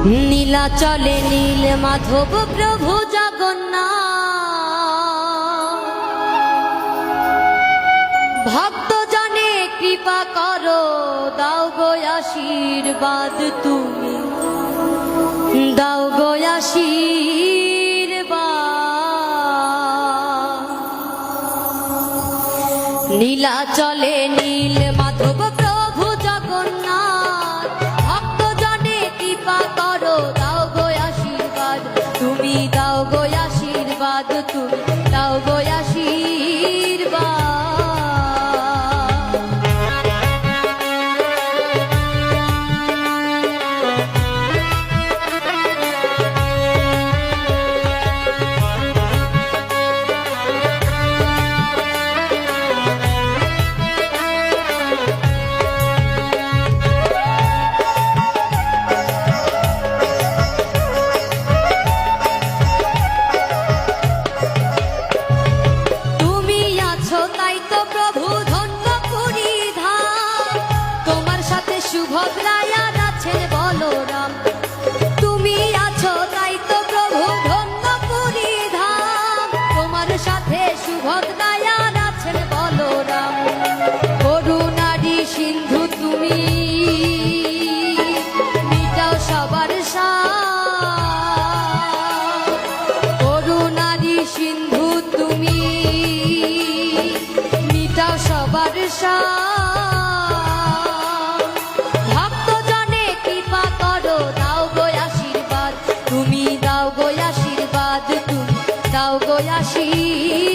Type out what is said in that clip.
নীলাচলে নীল মাধব প্রভু জগন্নাথ, ভক্ত জনে কৃপা করো, দাও গো আশীর্বাদ তুমি, দাও গো আশীর্বাদ। নীলাচলে নীল মাধব প্রভু জগন্নাথ, ভক্ত জনে কৃপা করো, দাও গো আশীর্বাদ তুমি, দাও গো আশীর্বাদ তুমি, দাও গো আশীর্বাদ। সুভদ্রায়া আছেন বলরাম, তুমি আছো তাই তো প্রভু ধন্য পুরী ধাম, তোমার সাথে সুভদ্রায়া আছেন বলরাম। করুণারি সিন্ধু তুমি, মিটাও সবার সাথ, করুণারি সিন্ধু তুমি, মিটাও সবার সাথ। তুমি দাও গো আশীর্বাদ তুমি, দাও গো আশীর্বাদ।